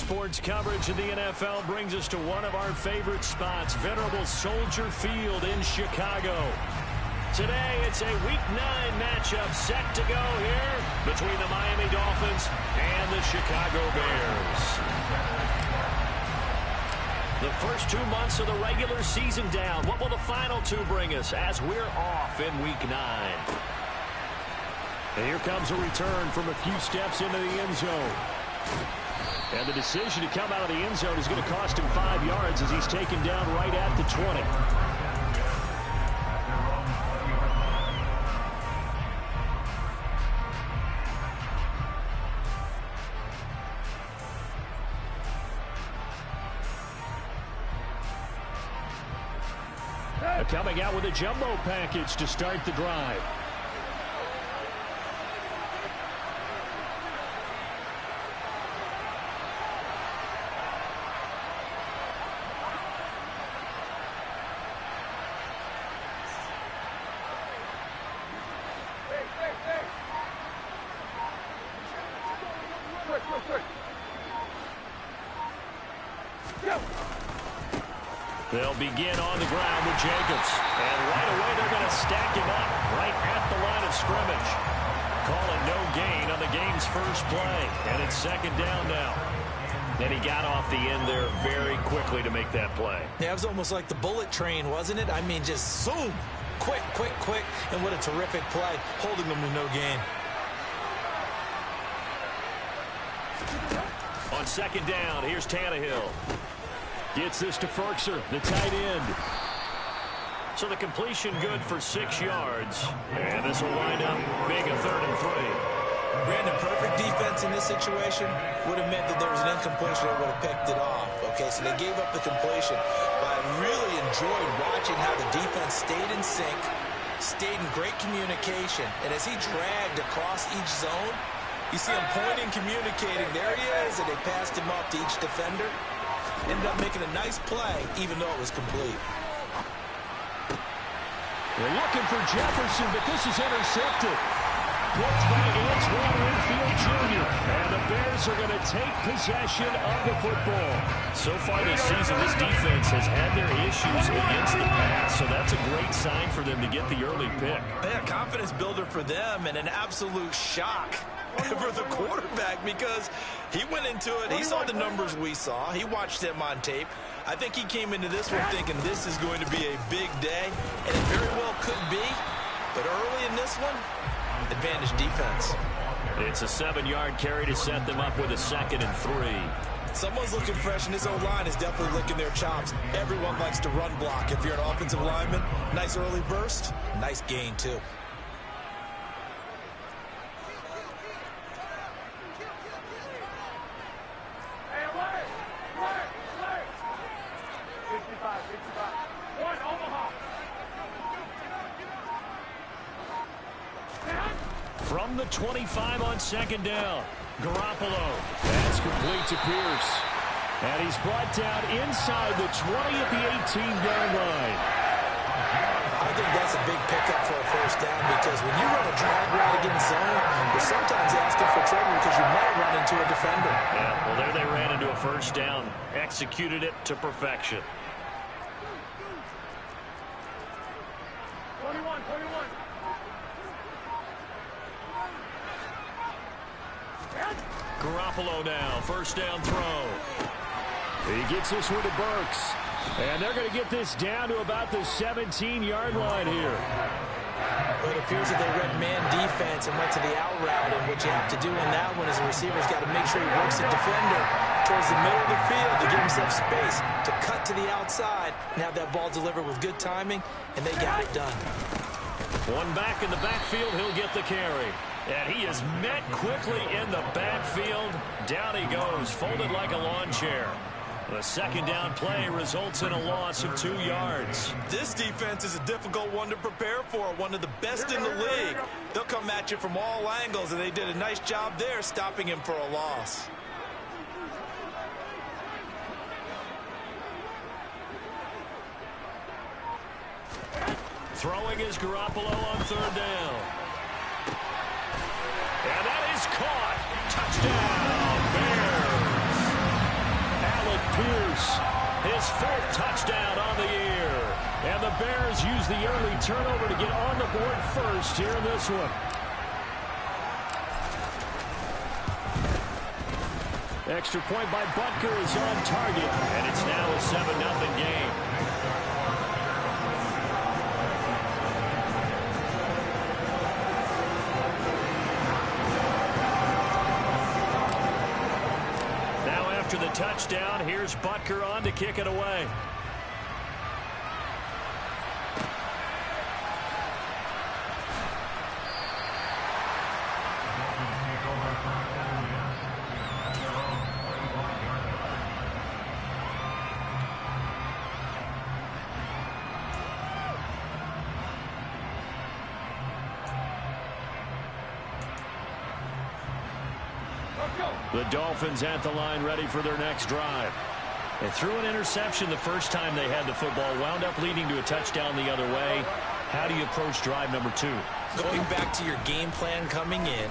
sports coverage of the NFL brings us to one of our favorite spots, venerable Soldier Field in Chicago. Today, it's a Week 9 matchup set to go here between the Miami Dolphins and the Chicago Bears. The first 2 months of the regular season down. What will the final two bring us as we're off in Week 9? And here comes a return from a few steps into the end zone. And the decision to come out of the end zone is going to cost him 5 yards as he's taken down right at the 20. Coming out with a jumbo package to start the drive. They'll begin on the ground with Jacobs. And right away, they're going to stack him up right at the line of scrimmage. Calling no gain on the game's first play. And it's second down now. And he got off the end there very quickly to make that play. Yeah, it was almost like the bullet train, wasn't it? I mean, just zoom. Quick, quick, quick. And what a terrific play, holding them to no gain. On second down, here's Tannehill. Gets this to Ferkser, the tight end. So the completion good for 6 yards. And this will wind up being a 3rd and 3. Brandon, perfect defense in this situation would have meant that there was an incompletion that would have picked it off. Okay, so they gave up the completion. But I really enjoyed watching how the defense stayed in sync, stayed in great communication. And as he dragged across each zone, you see him pointing, communicating. There he is, and they passed him off to each defender. Ended up making a nice play, even though it was complete. They're looking for Jefferson, but this is intercepted. Blocked by Antoine Winfield Jr. And the Bears are going to take possession of the football. So far this season, this defense has had their issues against the pass, so that's a great sign for them to get the early pick. Yeah, confidence builder for them and an absolute shock for the quarterback because he went into it. He saw the numbers we saw. He watched them on tape. I think he came into this one thinking this is going to be a big day, and it very well could be. But early in this one, advantage defense. It's a 7-yard carry to set them up with a 2nd and 3. Someone's looking fresh, and this O-line is definitely licking their chops. Everyone likes to run block. If you're an offensive lineman, nice early burst, nice gain too. From the 25 on second down, Garoppolo. That's complete to Pierce. And he's brought down inside the 20 at the 18-yard line. I think that's a big pickup for a first down because when you run a drag route against zone, you're sometimes asking for trouble because you might run into a defender. Yeah, well, there they ran into a first down. Executed it to perfection. 21. Garoppolo now, first down throw. He gets this one to Burks. And they're going to get this down to about the 17-yard line here. Well, it appears that they read man defense and went to the out route. And what you have to do in that one is the receiver's got to make sure he works the defender towards the middle of the field to give himself space to cut to the outside and have that ball delivered with good timing, and they got it done. One back in the backfield, he'll get the carry. And he is met quickly in the backfield. Down he goes, folded like a lawn chair. The second down play results in a loss of 2 yards. This defense is a difficult one to prepare for, one of the best in the league. They'll come at you from all angles, and they did a nice job there stopping him for a loss. Throwing is Garoppolo on third down. And that is caught. Touchdown, Bears. Pierce, his 4th touchdown on the year. And the Bears use the early turnover to get on the board first here in this one. Extra point by Butker is on target, and it's now a 7-0 game. Now after the touchdown, here's Butker on to kick it away. The Dolphins at the line ready for their next drive. They threw an interception the first time they had the football, wound up leading to a touchdown the other way. How do you approach drive number 2? Going back to your game plan coming in,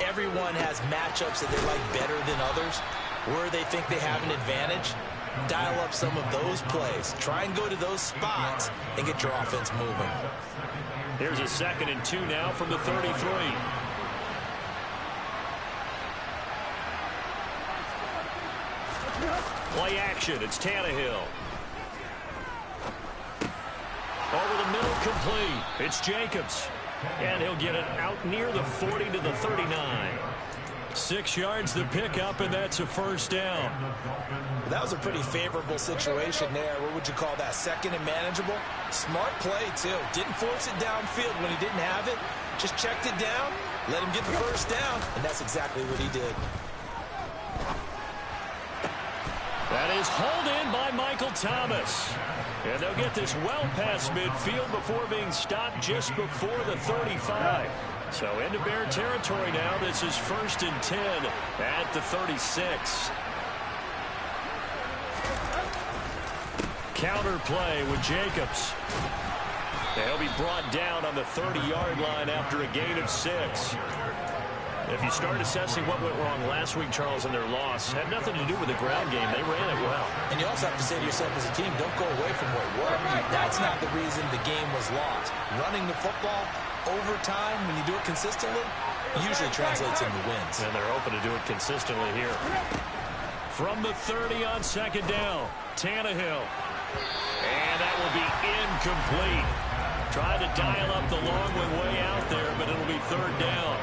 everyone has matchups that they like better than others, where they think they have an advantage. Dial up some of those plays. Try and go to those spots and get your offense moving. Here's a 2nd and 2 now from the 33. Play action. It's Tannehill. Over the middle, complete. It's Jacobs. And he'll get it out near the 40 to the 39. 6 yards the pickup, and that's a 1st down. That was a pretty favorable situation there. What would you call that? 2nd and manageable? Smart play, too. Didn't force it downfield when he didn't have it. Just checked it down, let him get the 1st down, and that's exactly what he did. That is hauled in by Michael Thomas. And they'll get this well past midfield before being stopped just before the 35. So into Bear territory now. This is 1st and 10 at the 36. Counter play with Jacobs. They'll be brought down on the 30-yard line after a gain of 6. If you start assessing what went wrong last week, Charles, in their loss, had nothing to do with the ground game. They ran it well. And you also have to say to yourself as a team, don't go away from what worked. That's not the reason the game was lost. Running the football over time, when you do it consistently, usually translates into wins. And they're hoping to do it consistently here. From the 30 on 2nd down, Tannehill. And that will be incomplete. Tried to dial up the long one way out there, but it'll be 3rd down.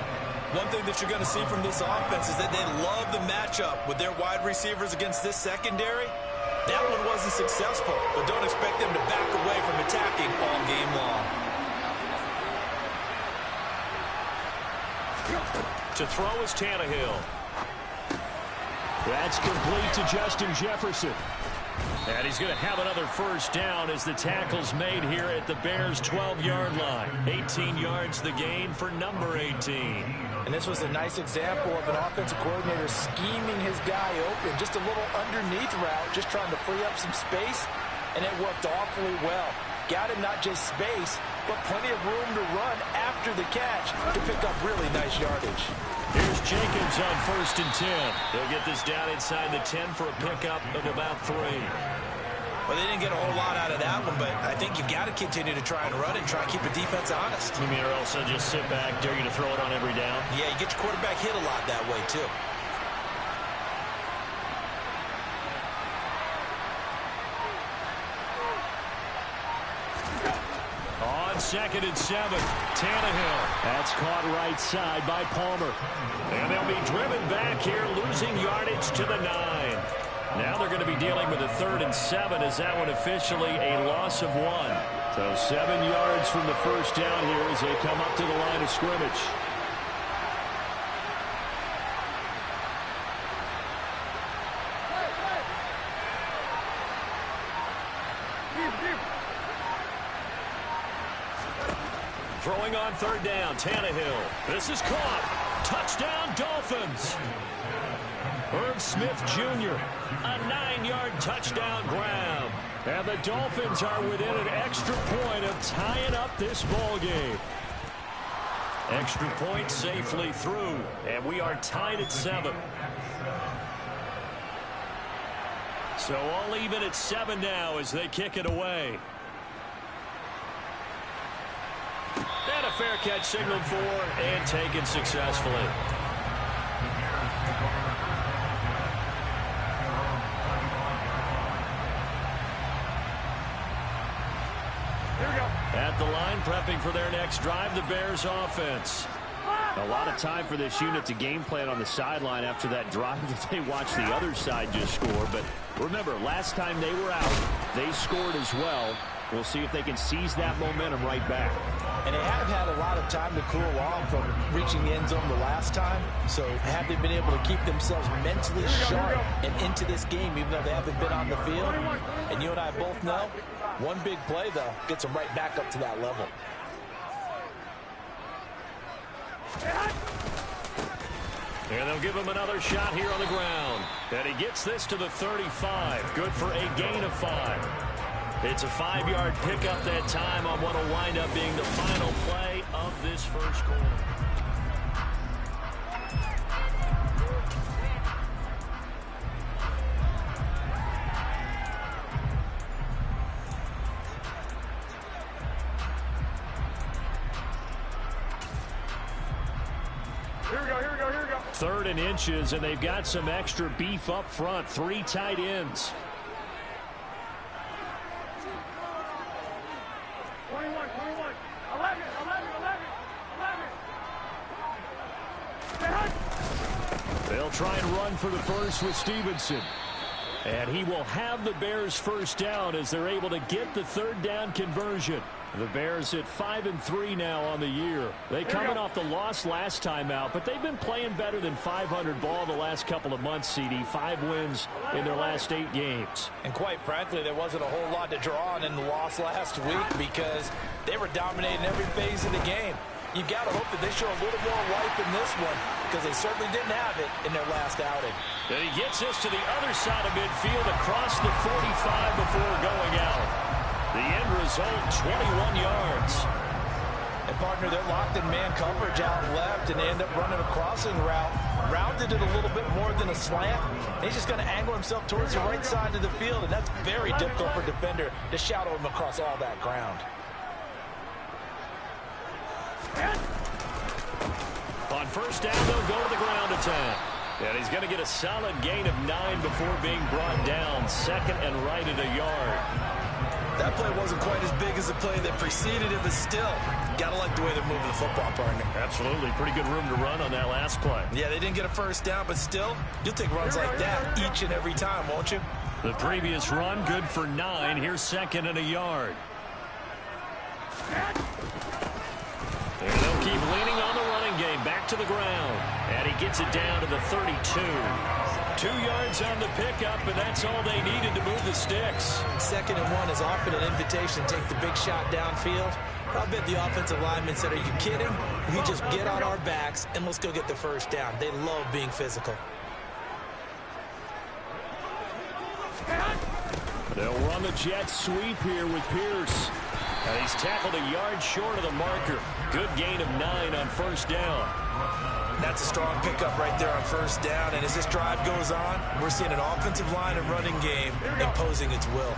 One thing that you're going to see from this offense is that they love the matchup with their wide receivers against this secondary. That one wasn't successful, but don't expect them to back away from attacking all game long. To throw is Tannehill. That's complete to Justin Jefferson. And he's going to have another 1st down as the tackle's made here at the Bears' 12-yard line. 18 yards the gain for number 18. And this was a nice example of an offensive coordinator scheming his guy open. Just a little underneath route, just trying to free up some space, and it worked awfully well. Got him not just space, but plenty of room to run after the catch to pick up really nice yardage. Here's Jacobs on 1st and 10. They'll get this down inside the 10 for a pickup of about 3. Well, they didn't get a whole lot out of that one, but I think you've got to continue to try and run it and try and keep the defense honest. You mean or else they'll just sit back, dare you to throw it on every down? Yeah, you get your quarterback hit a lot that way, too. On 2nd and 7, Tannehill. That's caught right side by Palmer. And they'll be driven back here, losing yardage to the 9. Now they're going to be dealing with a 3rd and 7 as that one officially a loss of 1. So 7 yards from the 1st down here as they come up to the line of scrimmage. Throwing on 3rd down, Tannehill. This is caught. Touchdown, Dolphins. Irv Smith Jr., a 9-yard touchdown grab. And the Dolphins are within an extra point of tying up this ball game. Extra point safely through, and we are tied at 7. So all even at 7 now as they kick it away. And a fair catch signaled for and taken successfully. Here we go. At the line, prepping for their next drive, the Bears offense. A lot of time for this unit to game plan on the sideline after that drive that they watched the other side just score. But remember, last time they were out, they scored as well. We'll see if they can seize that momentum right back. And they have had a lot of time to cool off from reaching the end zone the last time. So have they been able to keep themselves mentally sharp and into this game, even though they haven't been on the field? And you and I both know, one big play, though, gets them right back up to that level. And they'll give him another shot here on the ground. And he gets this to the 35. Good for a gain of 5. It's a 5-yard pickup that time on what will wind up being the final play of this first quarter. Here we go, here we go, here we go. 3rd and inches, and they've got some extra beef up front. 3 tight ends. 21, 11, 11. They'll try and run for the first with Stevenson. And he will have the Bears first down as they're able to get the 3rd down conversion. The Bears at 5-3 now on the year. They coming off the loss last time out, but they've been playing better than 500 ball the last couple of months, CD. 5 wins in their last 8 games. And quite frankly, there wasn't a whole lot to draw on in the loss last week because they were dominating every phase of the game. You've got to hope that they show a little more life in this one because they certainly didn't have it in their last outing. And he gets this to the other side of midfield across the 45 before going out. The end result, 21 yards. And partner, they're locked in man coverage out left, and they end up running a crossing route. Rounded it a little bit more than a slant. He's just going to angle himself towards the right side of the field, and that's very difficult for a defender to shadow him across all that ground. On first down, they'll go to the ground attack. And he's going to get a solid gain of 9 before being brought down. 2nd and right at a yard. That play wasn't quite as big as the play that preceded it, but still, got to like the way they're moving the football, partner. Absolutely. Pretty good room to run on that last play. Yeah, they didn't get a first down, but still, you'll take runs like that each and every time, won't you? The previous run, good for 9. Here's 2nd and a yard. And they'll keep leaning on the running game. Back to the ground. And he gets it down to the 32. 2 yards on the pickup, and that's all they needed to move the sticks. 2nd and 1 is often an invitation to take the big shot downfield. I bet the offensive lineman said, are you kidding? We just get on our backs, and let's go get the first down. They love being physical. They'll run the jet sweep here with Pierce. And he's tackled a yard short of the marker. Good gain of 9 on first down. That's a strong pickup right there on first down. And as this drive goes on, we're seeing an offensive line and running game imposing its will.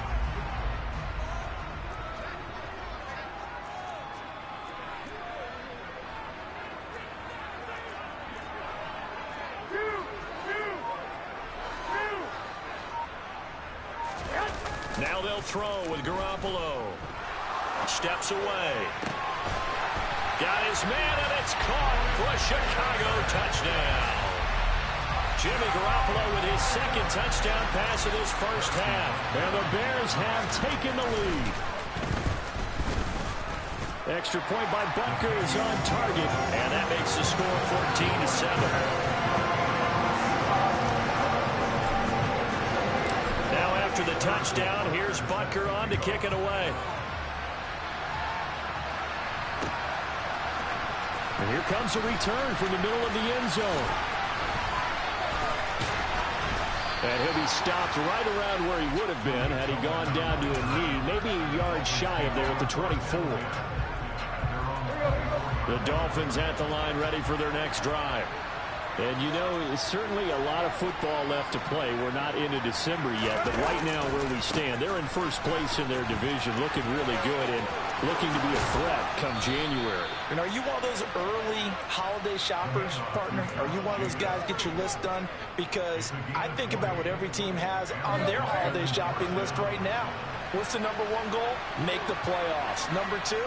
Now they'll throw with Garoppolo. Steps away. Got his man, and it's caught for a Chicago touchdown. Jimmy Garoppolo with his 2nd touchdown pass of this first half. And the Bears have taken the lead. Extra point by Butker is on target, and that makes the score 14-7. Now after the touchdown, here's Butker on to kick it away. And here comes a return from the middle of the end zone. And he'll be stopped right around where he would have been had he gone down to a knee, maybe a yard shy of there at the 24. The Dolphins at the line ready for their next drive. And, you know, it's certainly a lot of football left to play. We're not into December yet, but right now where we stand, they're in first place in their division, looking really good and looking to be a threat come January. And are you one of those early holiday shoppers, partner? Are you one of those guys get your list done? Because I think about what every team has on their holiday shopping list right now. What's the number one goal? Make the playoffs. Number two,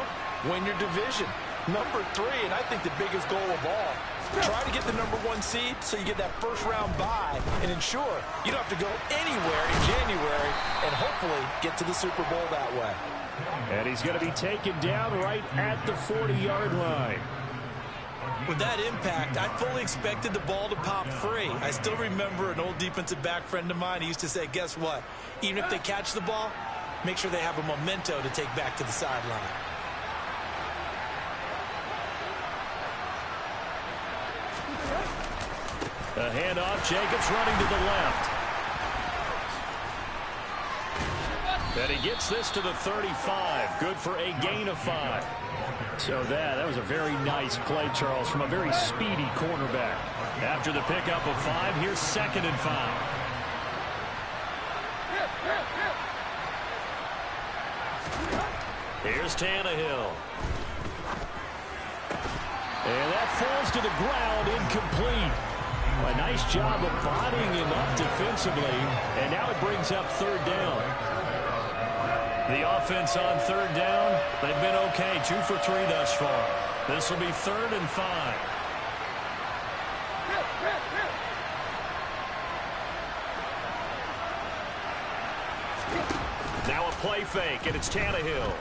win your division. Number three, and I think the biggest goal of all, try to get the number one seed so you get that first round bye and ensure you don't have to go anywhere in January and hopefully get to the Super Bowl that way. And he's going to be taken down right at the 40-yard line. With that impact, I fully expected the ball to pop free. I still remember an old defensive back friend of mine. He used to say, guess what? Even if they catch the ball, make sure they have a memento to take back to the sideline. A handoff, Jacobs running to the left. And he gets this to the 35. Good for a gain of 5. So that was a very nice play, Charles, from a very speedy cornerback. After the pickup of 5, here's 2nd and 5. Here's Tannehill. And that falls to the ground, incomplete. A nice job of bodying him up defensively, and now it brings up 3rd down. The offense on 3rd down, they've been okay, 2 for 3 thus far. This will be 3rd and 5. Now a play fake, and it's Tannehill.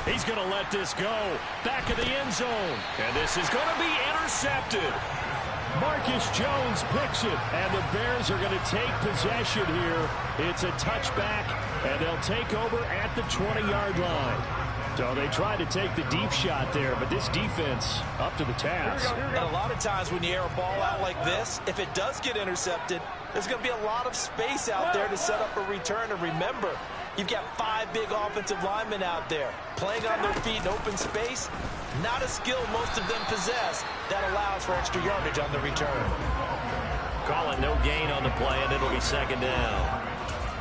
He's going to let this go. Back of the end zone. And this is going to be intercepted. Marcus Jones picks it, and the Bears are going to take possession here. It's a touchback, and they'll take over at the 20-yard line. So they tried to take the deep shot there, but this defense up to the task. And a lot of times when you air a ball out like this, if it does get intercepted, there's going to be a lot of space out there to set up a return. And remember, you've got 5 big offensive linemen out there playing on their feet in open space. Not a skill most of them possess that allows for extra yardage on the return. Call it no gain on the play, and it'll be 2nd down.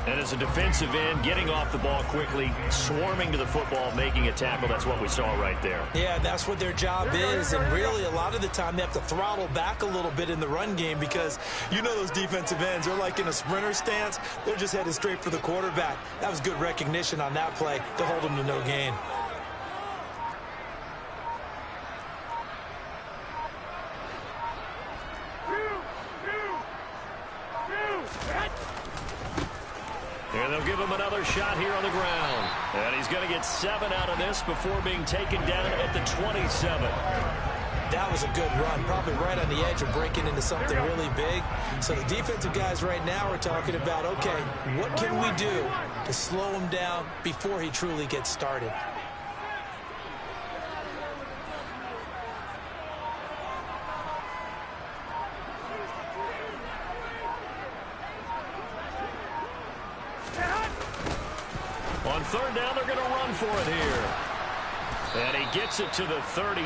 And as a defensive end, getting off the ball quickly, swarming to the football, making a tackle, that's what we saw right there. Yeah, that's what their job is, and really a lot of the time they have to throttle back a little bit in the run game because you know those defensive ends, they're like in a sprinter stance. They're just headed straight for the quarterback. That was good recognition on that play to hold them to no gain. And they'll give him another shot here on the ground. And he's going to get 7 out of this before being taken down at the 27. That was a good run, probably right on the edge of breaking into something really big. So the defensive guys right now are talking about, okay, what can we do to slow him down before he truly gets started? On 3rd down, they're going to run for it here. And he gets it to the 32.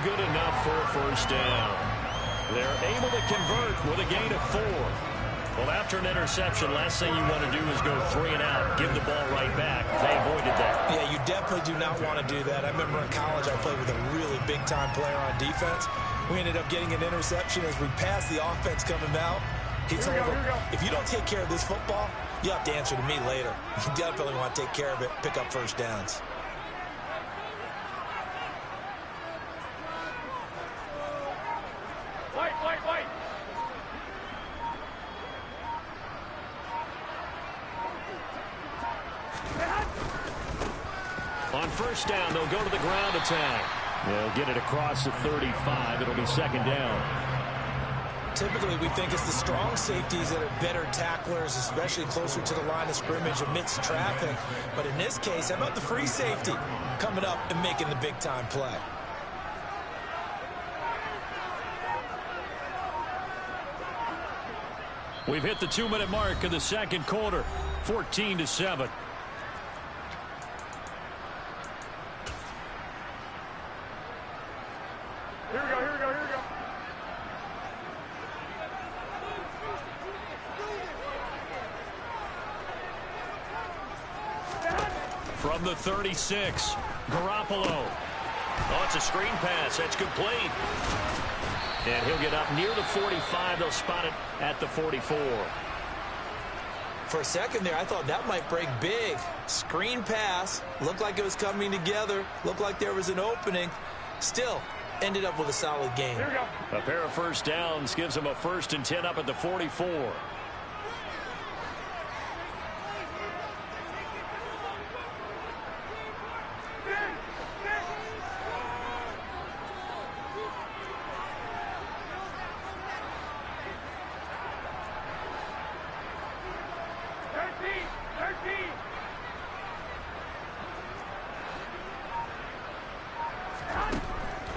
Good enough for a 1st down. They're able to convert with a gain of 4. Well, after an interception, last thing you want to do is go 3 and out, give the ball right back. They avoided that. Yeah, you definitely do not want to do that. I remember in college I played with a really big-time player on defense. We ended up getting an interception as we passed the offense coming out. He told him, if you don't take care of this football, you have to answer to me later. You definitely want to take care of it, pick up 1st downs. Wait. On 1st down, they'll go to the ground attack. They'll get it across the 35. It'll be 2nd down. Typically, we think it's the strong safeties that are better tacklers, especially closer to the line of scrimmage amidst traffic. But in this case, how about the free safety coming up and making the big-time play? We've hit the 2-minute mark of the 2nd quarter, 14-7. Here we go. From the 36, Garoppolo. Oh, it's a screen pass. That's complete. And he'll get up near the 45. They'll spot it at the 44. For a second there, I thought that might break big. Screen pass. Looked like it was coming together. Looked like there was an opening. Still, ended up with a solid game. Here we go. A pair of first downs gives them a 1st and 10 up at the 44.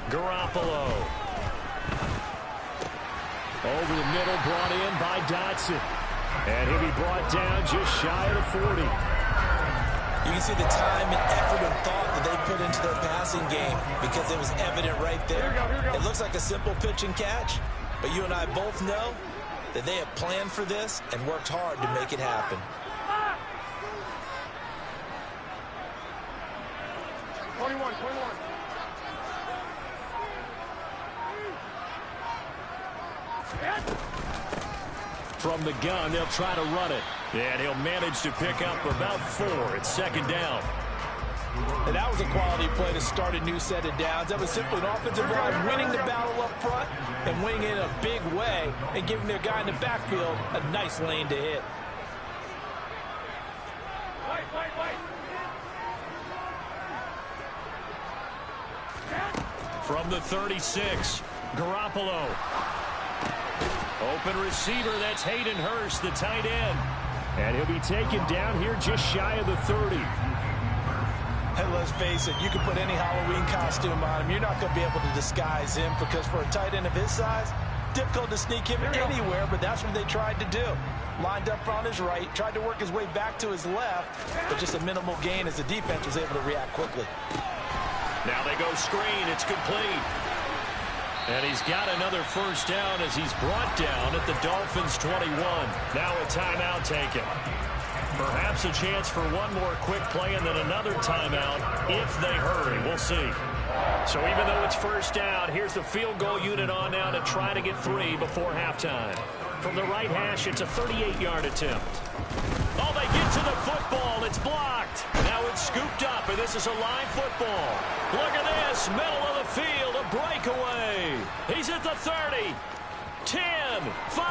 Garoppolo. Over the middle, brought in by Dotson. And he'll be brought down just shy of the 40. You can see the time and effort and thought that they put into their passing game because it was evident right there. Here we go. It looks like a simple pitch and catch, but you and I both know that they have planned for this and worked hard to make it happen. 21. From the gun, they'll try to run it. And he'll manage to pick up about 4. It's 2nd down. And that was a quality play to start a new set of downs. That was simply an offensive line winning the battle up front and winning in a big way and giving their guy in the backfield a nice lane to hit. From the 36, Garoppolo. Open receiver, that's Hayden Hurst, the tight end. And he'll be taken down here just shy of the 30. And let's face it, you can put any Halloween costume on him. You're not going to be able to disguise him because for a tight end of his size, difficult to sneak him anywhere, but that's what they tried to do. Lined up on his right, tried to work his way back to his left, but just a minimal gain as the defense was able to react quickly. Now they go screen. It's complete. And he's got another 1st down as he's brought down at the Dolphins' 21. Now a timeout taken. Perhaps a chance for one more quick play and then another timeout if they hurry. We'll see. So even though it's 1st down, here's the field goal unit on now to try to get 3 before halftime. From the right hash, it's a 38-yard attempt. Oh, they get to the football. It's blocked. Now it's scooped up, and this is a live football. Look at this. Middle of the field, a breakaway. He's at the 30. 10, 5,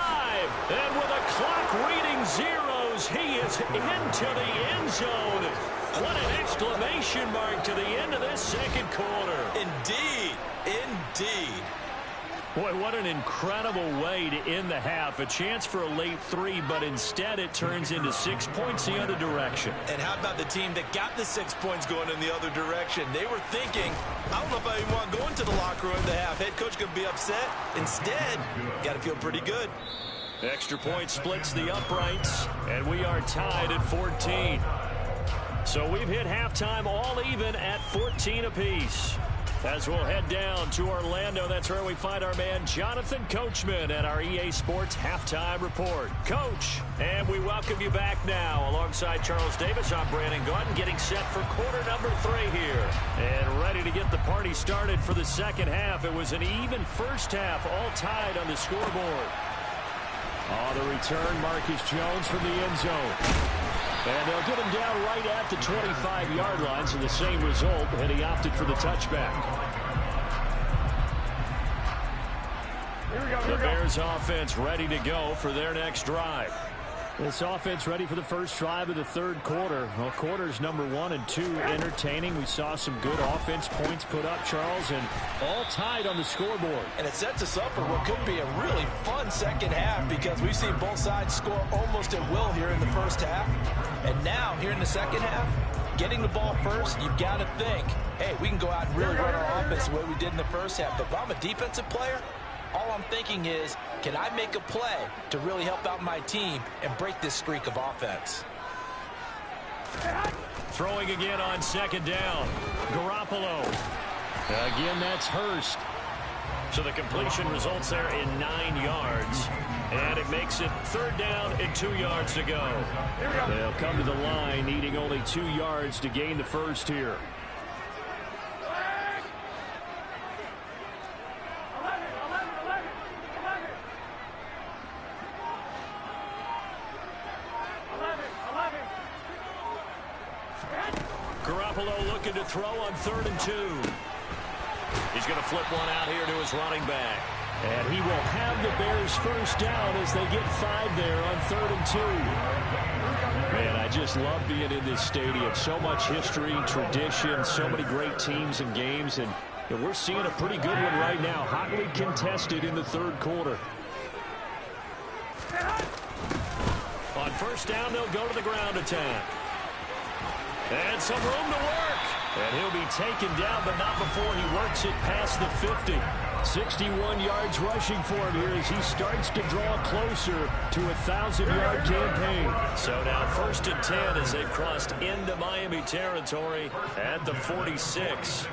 and with a clock reading zeros, he is into the end zone. What an exclamation mark to the end of this 2nd quarter. Indeed. Boy, what an incredible way to end the half. A chance for a late 3, but instead it turns into 6 points the other direction. And how about the team that got the 6 points going in the other direction? They were thinking, I don't know if I even want to go into the locker room at the half. Head coach going to be upset. Instead, got to feel pretty good. Extra point splits the uprights, and we are tied at 14. So we've hit halftime all even at 14 apiece. As we'll head down to Orlando, that's where we find our man Jonathan Coachman at our EA Sports Halftime Report. Coach, and we welcome you back now. Alongside Charles Davis, I'm Brandon Gordon, getting set for quarter number 3 here. And ready to get the party started for the 2nd half. It was an even 1st half, all tied on the scoreboard. Oh, the return, Marcus Jones from the end zone. And they'll get him down right at the 25-yard line, so the same result, and he opted for the touchback. The Bears offense ready to go for their next drive. This offense ready for the first drive of the 3rd quarter. Well, quarters number 1 and 2 entertaining. We saw some good offense points put up, Charles, and all tied on the scoreboard. And it sets us up for what could be a really fun 2nd half because we've seen both sides score almost at will here in the 1st half. And now, here in the 2nd half, getting the ball first, you've got to think, hey, we can go out and really run our offense the way we did in the 1st half. But if I'm a defensive player, all I'm thinking is, can I make a play to really help out my team and break this streak of offense? Throwing again on 2nd down. Garoppolo. Again, that's Hurst. So the completion results there in 9 yards. And it makes it 3rd down and 2 yards to go. They'll come to the line needing only 2 yards to gain the first here. Looking to throw on 3rd and 2. He's going to flip one out here to his running back. And he will have the Bears first down as they get 5 there on 3rd and 2. Man, I just love being in this stadium. So much history, tradition, so many great teams and games. And we're seeing a pretty good one right now. Hotly contested in the 3rd quarter. On 1st down, they'll go to the ground attack. And some room to work. And he'll be taken down, but not before he works it past the 50. 61 yards rushing for him here as he starts to draw closer to a 1,000-yard campaign. So now 1st and 10 as they've crossed into Miami territory at the 46.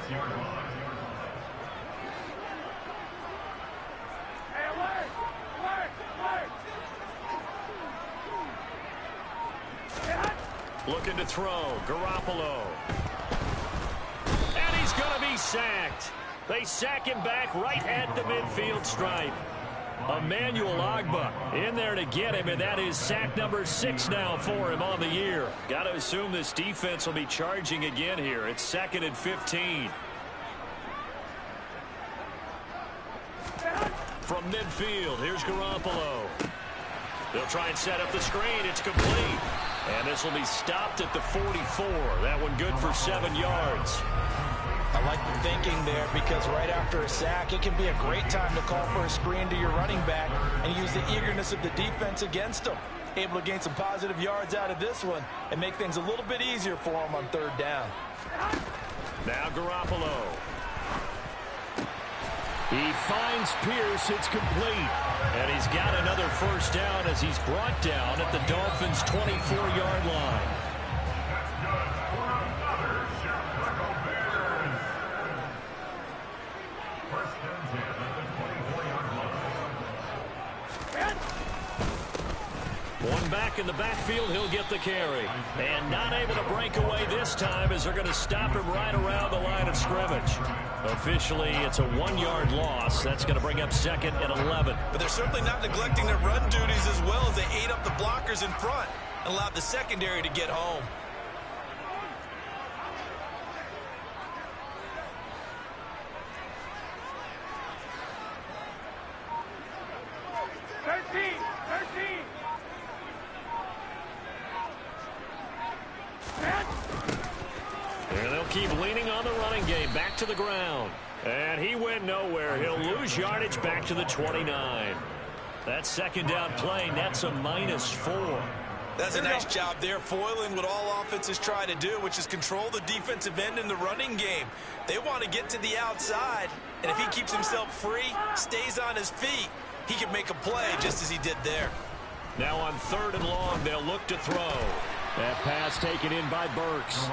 Looking to throw, Garoppolo. And he's going to be sacked. They sack him back right at the midfield stripe. Emmanuel Ogbah in there to get him, and that is sack number 6 now for him on the year. Got to assume this defense will be charging again here. It's 2nd and 15. From midfield, here's Garoppolo. They'll try and set up the screen. It's complete. And this will be stopped at the 44. That one good for 7 yards. I like the thinking there because right after a sack, it can be a great time to call for a screen to your running back and use the eagerness of the defense against them. Able to gain some positive yards out of this one and make things a little bit easier for them on 3rd down. Now Garoppolo. He finds Pierce. It's complete. And he's got another 1st down as he's brought down at the Dolphins' 24-yard line. One back in the backfield, he'll get the carry. And not able to break away this time as they're going to stop him right around the line of scrimmage. Officially, it's a 1-yard loss. That's going to bring up 2nd and 11. But they're certainly not neglecting their run duties as well as they ate up the blockers in front and allowed the secondary to get home. And they'll keep leaning on the running game. Back to the ground. And he went nowhere. He'll lose yardage back to the 29. That 2nd down play, that's a -4. That's a nice job there, foiling what all offenses try to do, which is control the defensive end in the running game. They want to get to the outside, and if he keeps himself free, stays on his feet, he can make a play just as he did there. Now on 3rd and long, they'll look to throw. That pass taken in by Burks.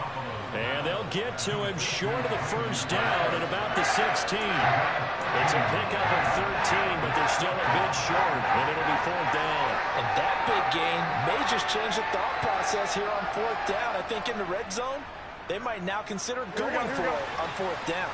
And they'll get to him short of the 1st down at about the 16. It's a pickup of 13, but they're still a bit short, and it'll be 4th down. And that big gain may just change the thought process here on 4th down. I think in the red zone, they might now consider going for it on 4th down.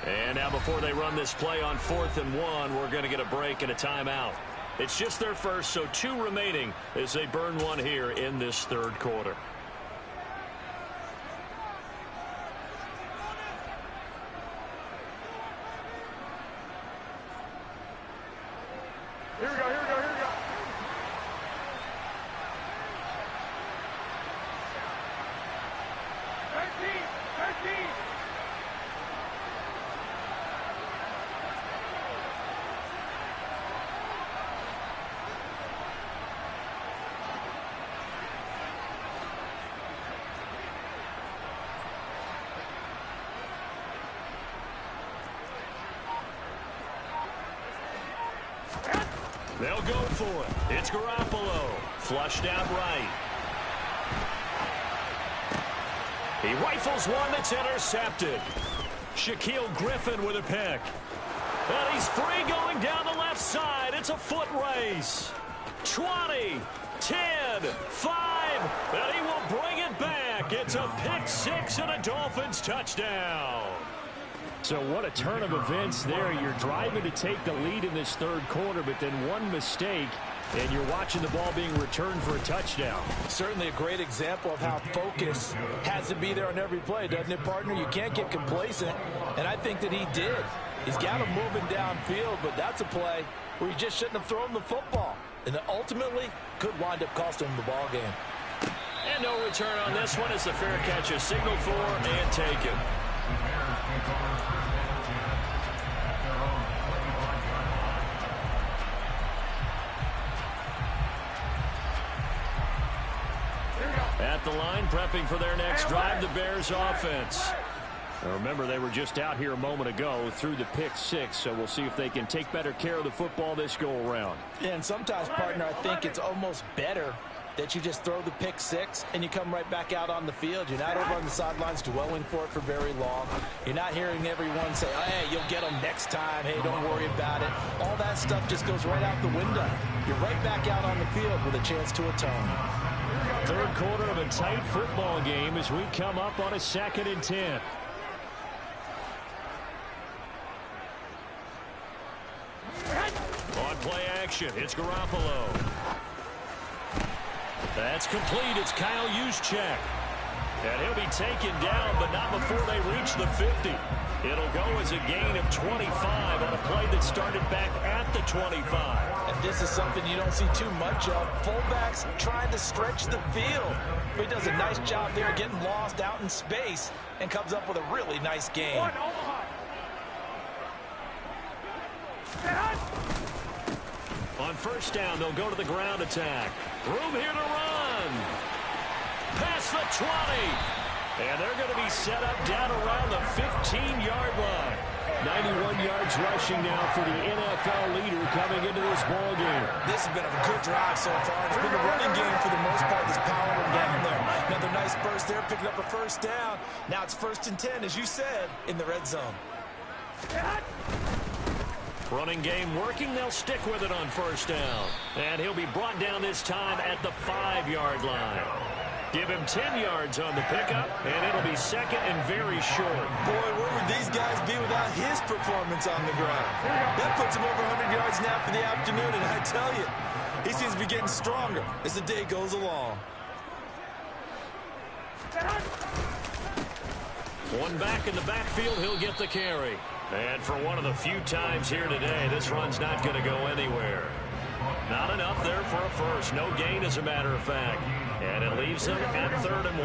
And now before they run this play on 4th and 1, we're going to get a break and a timeout. It's just their first, so 2 remaining as they burn one here in this 3rd quarter. Here we go, here we go, here we go. for it. It's Garoppolo. Flushed out right. He rifles one that's intercepted. Shaquille Griffin with a pick. And he's free going down the left side. It's a foot race. 20, 10, 5, and he will bring it back. It's a pick six and a Dolphins touchdown. So what a turn of events there. You're driving to take the lead in this third quarter, but then one mistake, and you're watching the ball being returned for a touchdown. Certainly a great example of how focus has to be there on every play, doesn't it, partner? You can't get complacent, and I think that he did. He's got him moving downfield, but that's a play where you just shouldn't have thrown the football. And ultimately could wind up costing him the ball game. And no return on this one as the fair catch is signaled for and taken. At the line, prepping for their next drive, the Bears offense. Now remember, they were just out here a moment ago through the pick six, so we'll see if they can take better care of the football this go-around. Yeah, and sometimes, partner, I think it's almost better that you just throw the pick six and you come right back out on the field. You're not over on the sidelines dwelling for it for very long. You're not hearing everyone say, oh, hey, you'll get them next time. Hey, don't worry about it. All that stuff just goes right out the window. You're right back out on the field with a chance to atone. Third quarter of a tight football game as we come up on a 2nd and 10. On play action, it's Garoppolo. That's complete. It's Kyle Juszczyk. And he'll be taken down, but not before they reach the 50. It'll go as a gain of 25 on a play that started back at the 25. And this is something you don't see too much of. Fullbacks trying to stretch the field. But he does a nice job there getting lost out in space and comes up with a really nice game. On first down, they'll go to the ground attack. Room here to run. Past the 20. And they're going to be set up down around the 15-yard line. 91 yards rushing now for the NFL leader coming into this ball game. This has been a good drive so far. It's been the running game for the most part that's powering them down there. Another nice burst there, picking up a first down. Now it's 1st and 10, as you said, in the red zone. Running game working. They'll stick with it on first down. And he'll be brought down this time at the 5-yard line. Give him 10 yards on the pickup, and it'll be 2nd and very short. Boy, where would these guys be without his performance on the ground? That puts him over 100 yards now for the afternoon, and I tell you, he seems to be getting stronger as the day goes along. One back in the backfield, he'll get the carry. And for one of the few times here today, this run's not going to go anywhere. Not enough there for a first. No gain, as a matter of fact. And it leaves them at 3rd and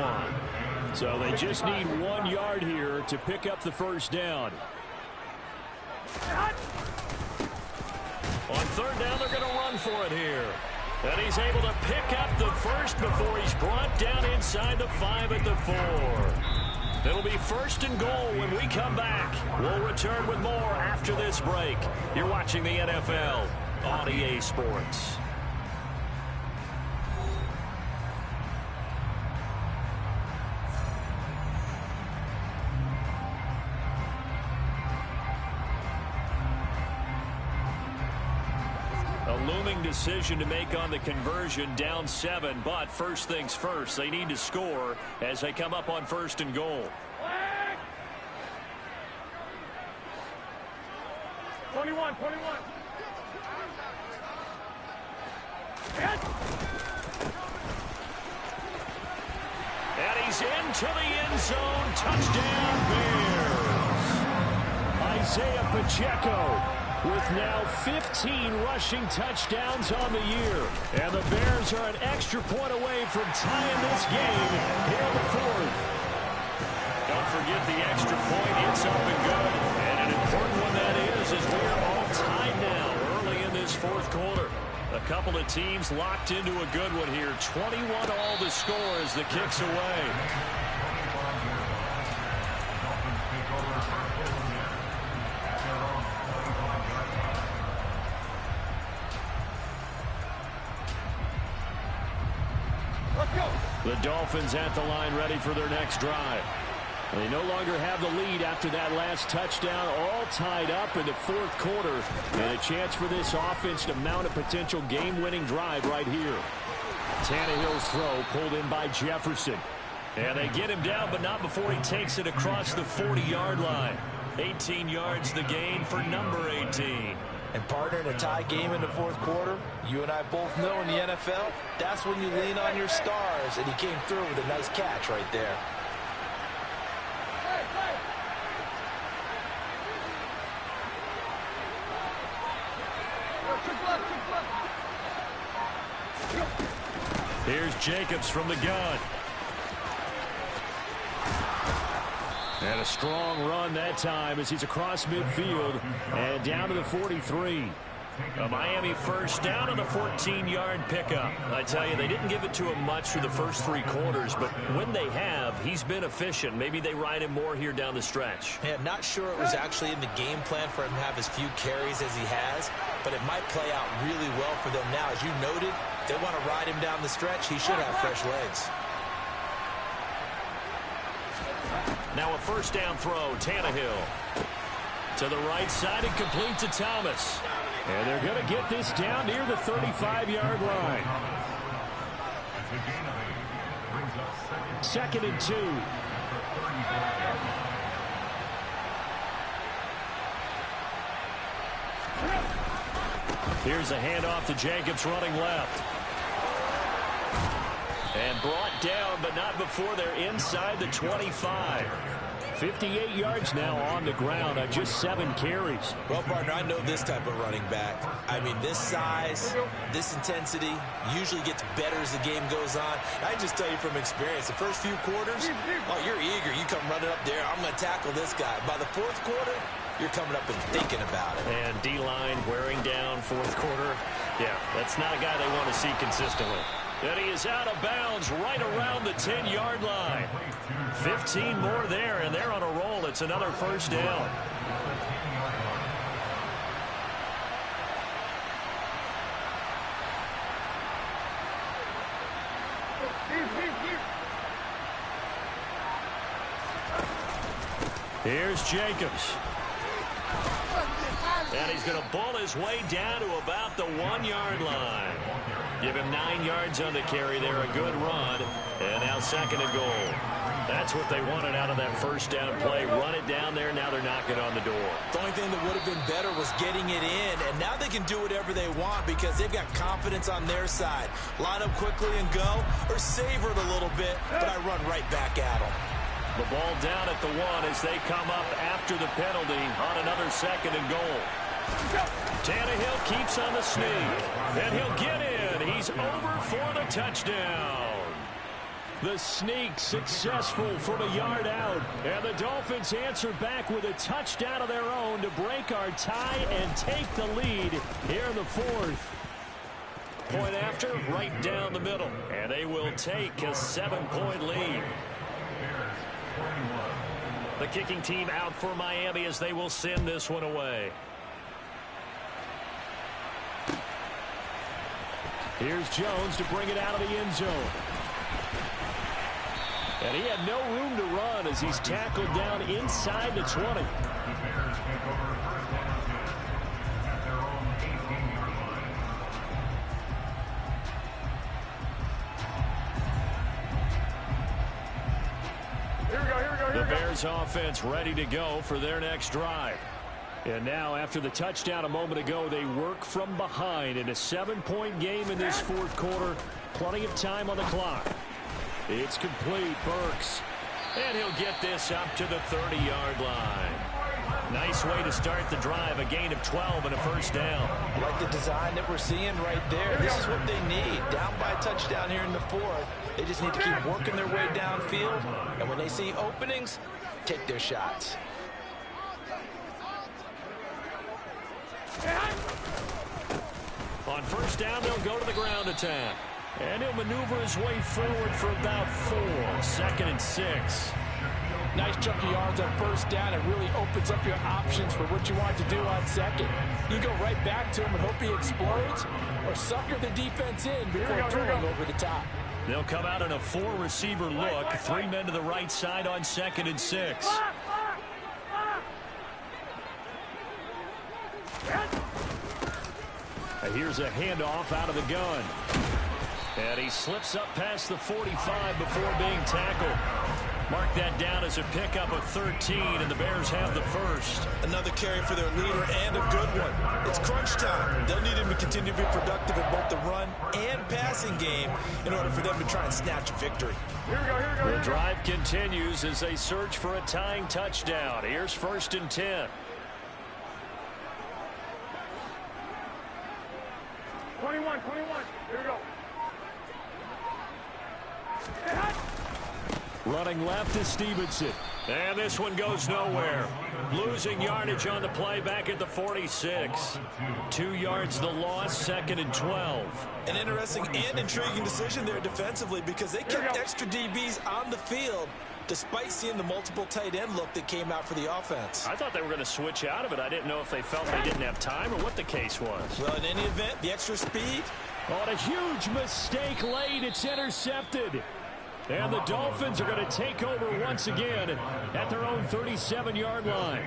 1. So they just need 1 yard here to pick up the first down. On 3rd down, they're going to run for it here. And he's able to pick up the first before he's brought down inside the 5 at the 4. It'll be 1st and goal when we come back. We'll return with more after this break. You're watching the NFL on EA Sports. A looming decision to make on the conversion, down 7, but first things first, they need to score as they come up on 1st and goal. 21. And he's into the end zone. Touchdown, Bears. Isaiah Pacheco with now 15 rushing touchdowns on the year. And the Bears are an extra point away from tying this game here in the 4th. Don't forget the extra point. It's up and good. And an important one that is as we are all tied now early in this 4th quarter. A couple of teams locked into a good one here. 21 all the score as the kick's away. The Dolphins at the line ready for their next drive. They no longer have the lead after that last touchdown, all tied up in the fourth quarter. And a chance for this offense to mount a potential game-winning drive right here. Tannehill's throw pulled in by Jefferson. And they get him down, but not before he takes it across the 40-yard line. 18 yards the gain for number 18. And partner, in a tie game in the fourth quarter, you and I both know in the NFL, that's when you lean on your stars. And he came through with a nice catch right there. Here's Jacobs from the gun. And a strong run that time as he's across midfield and down to the 43. A Miami first down on the 14-yard pickup. I tell you, they didn't give it to him much for the first three quarters, but when they have, he's been efficient. Maybe they ride him more here down the stretch. Yeah, not sure it was actually in the game plan for him to have as few carries as he has, but it might play out really well for them now. As you noted, they want to ride him down the stretch. He should have fresh legs. Now a first down throw, Tannehill. To the right side and complete to Thomas. And they're going to get this down near the 35-yard line. 2nd and 2. Here's a handoff to Jacobs running left. And brought down, but not before they're inside the 25. 58 yards now on the ground on just 7 carries. Well, partner, I know this type of running back. I mean, this size, this intensity usually gets better as the game goes on. I can just tell you from experience, the first few quarters, oh, you're eager. You come running up there, I'm going to tackle this guy. By the fourth quarter, you're coming up and thinking about it. And D-line wearing down fourth quarter. Yeah, that's not a guy they want to see consistently. And he is out of bounds right around the 10-yard line. 15 more there, and they're on a roll. It's another first down. Here's Jacobs. And he's going to bull his way down to about the 1-yard line. Give him 9 yards on the carry there, a good run. And now 2nd and goal. That's what they wanted out of that first down play. Run it down there, now they're knocking on the door. The only thing that would have been better was getting it in. And now they can do whatever they want because they've got confidence on their side. Line up quickly and go, or savor it a little bit, but I run right back at them. The ball down at the 1 as they come up after the penalty on another 2nd and goal. Tannehill keeps on the sneak, and he'll get in. He's over for the touchdown. The sneak successful from a yard out, and the Dolphins answer back with a touchdown of their own to break our tie and take the lead here in the fourth. Point after, right down the middle, and they will take a 7-point lead. The kicking team out for Miami as they will send this one away. Here's Jones to bring it out of the end zone. And he had no room to run as he's tackled down inside the 20. The Bears offense ready to go for their next drive. And now, after the touchdown a moment ago, they work from behind in a 7-point game in this fourth quarter. Plenty of time on the clock. It's complete. Burks. And he'll get this up to the 30-yard line. Nice way to start the drive. A gain of 12 and a first down. I like the design that we're seeing right there. This is what they need. Down by a touchdown here in the fourth. They just need to keep working their way downfield. And when they see openings, take their shots. On first down, they'll go to the ground attack. And he'll maneuver his way forward for about 4. 2nd and 6. Nice chunk of yards on first down. It really opens up your options for what you want to do on second. You go right back to him and hope he explodes, or sucker the defense in before throwing over the top. They'll come out in a 4-receiver look. 3 men to the right side on 2nd and 6. Here's a handoff out of the gun. And he slips up past the 45 before being tackled. Mark that down as a pickup of 13, and the Bears have the first. Another carry for their leader and a good one. It's crunch time. They'll need him to continue to be productive in both the run and passing game in order for them to try and snatch a victory. Here we go, here we go. The drive continues as they search for a tying touchdown. Here's 1st and 10. 21. Here we go. Running left is Stevenson. And this one goes nowhere. Losing yardage on the play back at the 46. 2 yards the loss, 2nd and 12. An interesting and intriguing decision there defensively because they kept extra DBs on the field despite seeing the multiple tight end look that came out for the offense. I thought they were going to switch out of it. I didn't know if they felt they didn't have time or what the case was. Well, in any event, the extra speed. On a huge mistake late, it's intercepted. And the Dolphins are going to take over once again at their own 37-yard line.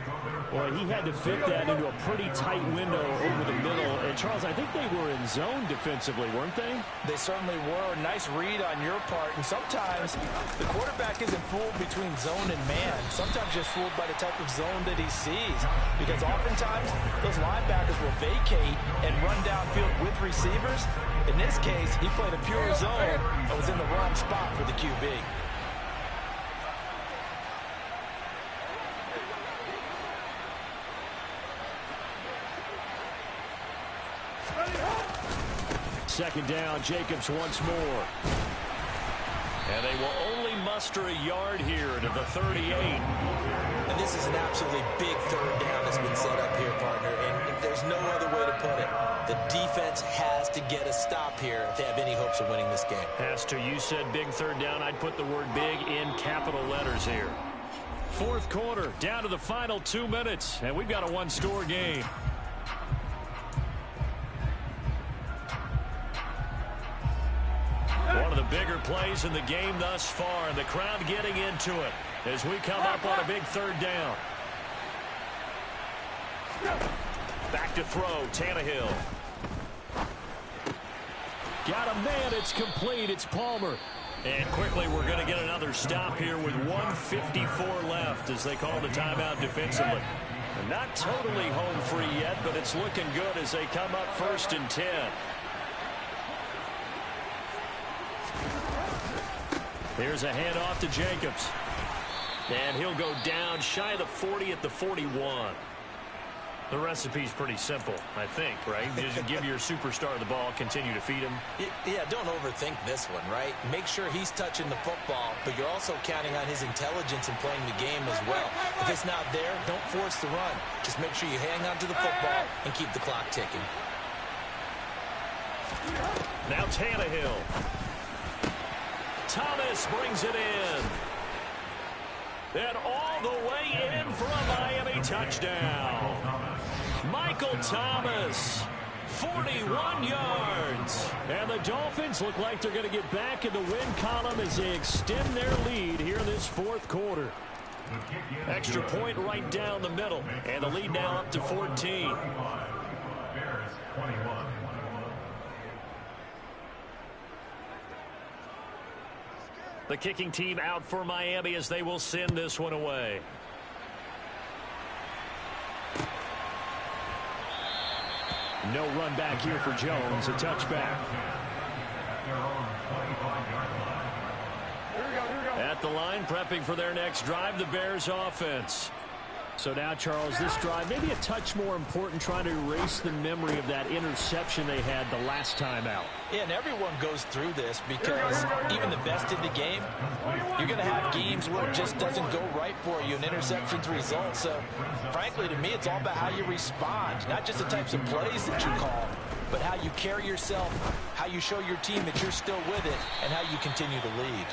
Boy, he had to fit that into a pretty tight window over the middle. And, Charles, I think they were in zone defensively, weren't they? They certainly were. Nice read on your part. And sometimes the quarterback isn't fooled between zone and man. Sometimes just fooled by the type of zone that he sees. Because oftentimes those linebackers will vacate and run downfield with receivers. In this case, he played a pure zone and was in the wrong spot for the QB. Second down, Jacobs once more. And they will only muster a yard here to the 38. And this is an absolutely big 3rd down that's been set up here, partner. And there's no other way to put it. The defense has to get a stop here if they have any hopes of winning this game. Has to. You said big 3rd down. I'd put the word big in capital letters here. 4th quarter, down to the final 2 minutes. And we've got a 1-score game. One of the bigger plays in the game thus far, and the crowd getting into it as we come up on a big 3rd down. Back to throw, Tannehill. Got a man, it's complete, it's Palmer. And quickly we're going to get another stop here with 1:54 left as they call the timeout defensively. And not totally home free yet, but it's looking good as they come up 1st and 10. Here's a handoff to Jacobs. And he'll go down shy of the 40 at the 41. The recipe's pretty simple, I think, right? Just give your superstar the ball, continue to feed him. Yeah, don't overthink this one, right? Make sure he's touching the football, but you're also counting on his intelligence in playing the game as well. If it's not there, don't force the run. Just make sure you hang on to the football and keep the clock ticking. Now Tannehill. Thomas brings it in. And all the way in for a Miami touchdown. Michael Thomas, 41 yards. And the Dolphins look like they're going to get back in the win column as they extend their lead here in this 4th quarter. Extra point right down the middle. And the lead now up to 14. The kicking team out for Miami as they will send this one away. No run back here for Jones. A touchback. At the line, prepping for their next drive, the Bears offense. So now, Charles, this drive maybe a touch more important, trying to erase the memory of that interception they had the last time out. Yeah, and everyone goes through this because even the best in the game, you're going to have games where it just doesn't go right for you, and interceptions result. So, frankly, to me, it's all about how you respond, not just the types of plays that you call, but how you carry yourself, how you show your team that you're still with it, and how you continue to lead.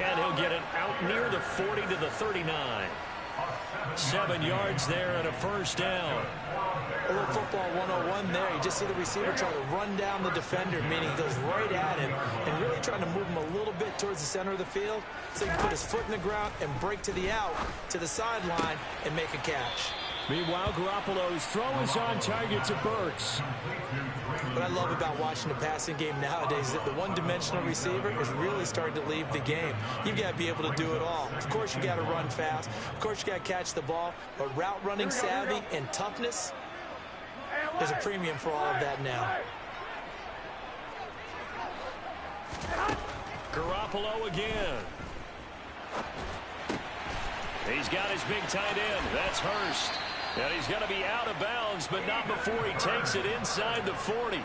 And he'll get it out near the 40 to the 39. 7 yards there and a first down. A little football 101 there. You just see the receiver trying to run down the defender, meaning he goes right at him and really trying to move him a little bit towards the center of the field so he can put his foot in the ground and break to the out, to the sideline, and make a catch. Meanwhile, Garoppolo's throw is on target to Burks. What I love about watching the passing game nowadays is that the one-dimensional receiver is really starting to leave the game. You've got to be able to do it all. Of course, you got to run fast. Of course, you got to catch the ball. But route running savvy and toughness, there's a premium for all of that now. Garoppolo again. He's got his big tight end. That's Hurst. And he's going to be out of bounds, but not before he takes it inside the 40.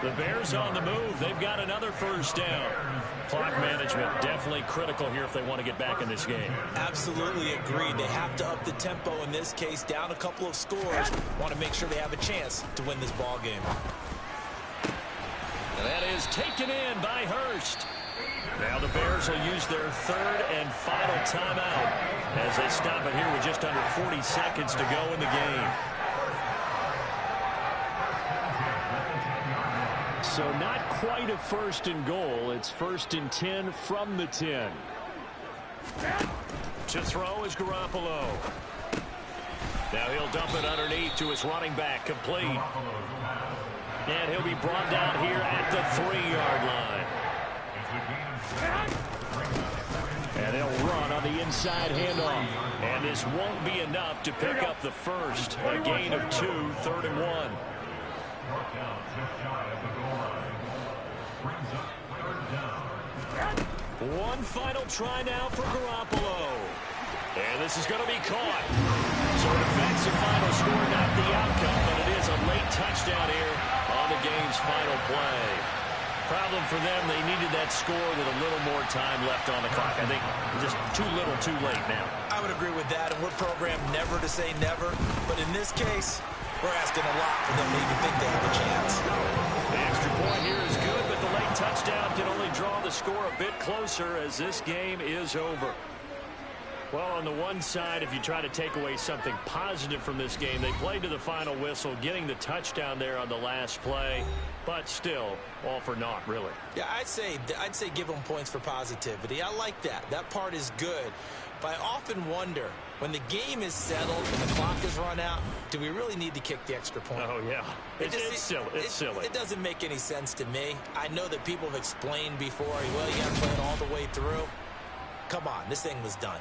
The Bears on the move. They've got another first down. Clock management definitely critical here if they want to get back in this game. Absolutely agreed. They have to up the tempo in this case, down a couple of scores. Want to make sure they have a chance to win this ball game. And that is taken in by Hurst. Now the Bears will use their third and final timeout as they stop it here with just under 40 seconds to go in the game. So not quite a first and goal. It's first and 10 from the 10. To throw is Garoppolo. Now he'll dump it underneath to his running back, complete. And he'll be brought down here at the 3-yard line. And he'll run on the inside handoff. And this won't be enough to pick up the first. A gain of 2, 3rd and 1. One final try now for Garoppolo. And this is going to be caught. So it affects the final score, not the outcome, but it is a late touchdown here on the game's final play. Problem for them, they needed that score with a little more time left on the clock. I think just too little, too late now. I would agree with that, and we're programmed never to say never. But in this case, we're asking a lot for them to even think they have a chance. The extra point here is good, but the late touchdown can only draw the score a bit closer as this game is over. Well, on the one side, if you try to take away something positive from this game, they played to the final whistle, getting the touchdown there on the last play, but still, all for naught, really. Yeah, I'd say give them points for positivity. I like that. That part is good. But I often wonder, when the game is settled and the clock is run out, do we really need to kick the extra point? Oh, yeah. It's silly. It's silly. It doesn't make any sense to me. I know that people have explained before, well, you got to play it all the way through. Come on, this thing was done.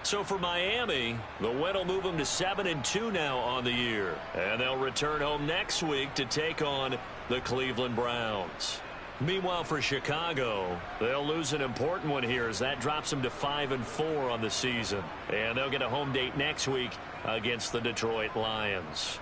So for Miami, the win will move them to 7-2 now on the year. And they'll return home next week to take on the Cleveland Browns. Meanwhile, for Chicago, they'll lose an important one here as that drops them to 5-4 on the season. And they'll get a home date next week against the Detroit Lions.